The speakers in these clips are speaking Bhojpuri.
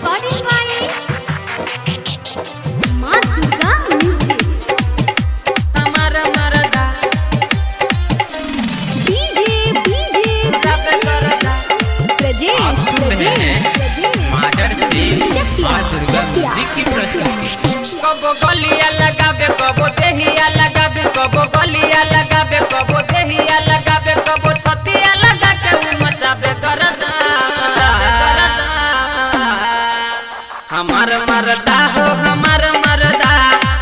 recording by माँ दुर्गा म्यूजिक। हमारा मरदा डीजे रब करदा प्रजेश मादर से माँ दुर्गा म्यूजिक की प्रस्तुति। कबो गलिया लगाबे कबो देहिया लगाबे कबो गलिया लगाबे कबो देहिया लगाबे कबो छतिया लगा के मचाबे करदा हमार मरदा हो हमार मरदा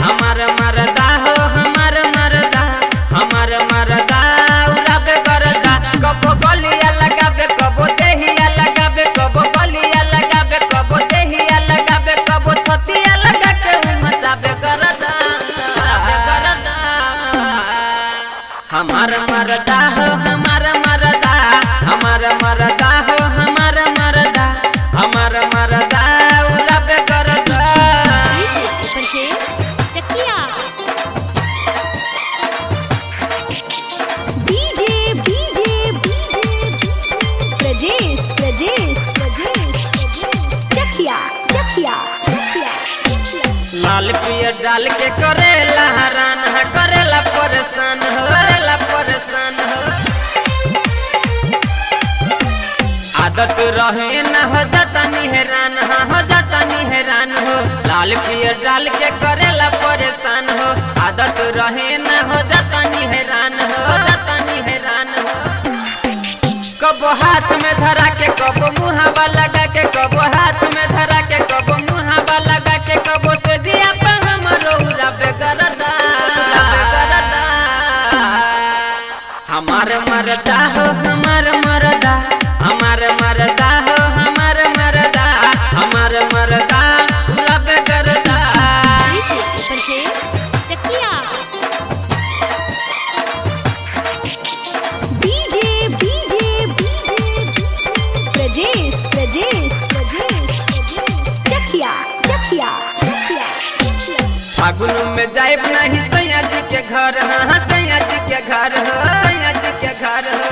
हमार मरदा हो हमार मरदा हमार मरदा उड़ाबे करदा कबो गलिया लगाबे कबो देहिया लगाबे कबो गलिया लगाबे कबो देहिया लगाबे कबो छतिया लगा के मचाबे करदा हमार मरदा हो हमार मरदा हमार मरदा हो हमार मरदा हमार मरदा उड़ाबे करदा प्रजेश चकिया। डीजे प्रजेश चकिया चकिया। लाल पियर डाल के करेला हरान है करेला परेशान हो आदत रहे न हो जाता निहरान हो जाता निहरान हो लाल पियर डाल के करेला परेशान हो आदत रहे न हो जाता निहरान हो कबो हाथ में धरा के कबो मुहावा लगा के कबो हाथ में धरा के कबो मुहावा लगा के कबो से जिया पे हमरो उड़ाबे करदा हमार मरदा हो हमार मरदा हमार मरदा हो हमार मरदा हमार मरदा उड़ाबे करदा प्रजेश चकिया। डीजे प्रजेश चकिया चकिया। फागुन में जाए नहीं सैया जी के घर हाँ सैया जी के घर हो सैया जी के घर हो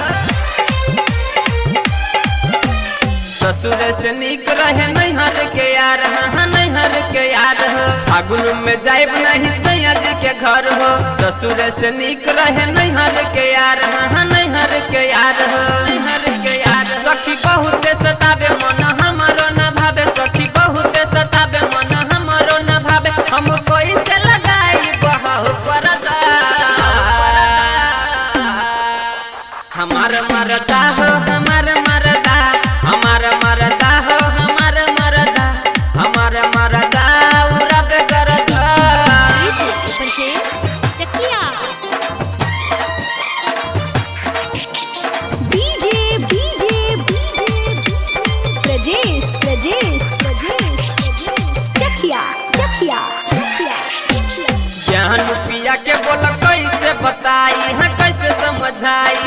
ससुर से निक रहे नैहर के यार हाँ नैहर के यार हो फागुन में जाए नहीं सैया जी के घर हो ससुर से निक रहे नैहर के यार हाँ नैहर के यार हो नैहर के यार सखी बहुत सताबे मन हमारो न भावे सखी बहुत सताबे मन हमारो न भावे हम कोई से लगाई बहु परदा हमार मरदा हो हमार मरदा हमार मरदा हो हमार मरदा हमार मरदा उड़ाबे करदा प्रजेश चकिया। डीजे प्रजेश चकिया चकिया। ज्ञान पिया के बोल कैसे बताई हाँ कैसे समझाई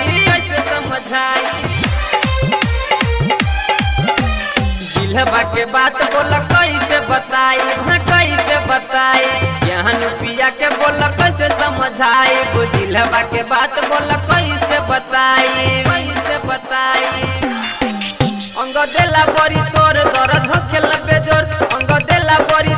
दिलवा के बात बोल कैसे बताई हाँ कैसे बताई ज्ञान पिया के बोल कैसे समझाई वो दिलवा के बात बोल कैसे बताई अंग देला बड़ी तोर दर्द हो खेल बेजोर अंग देला बड़ी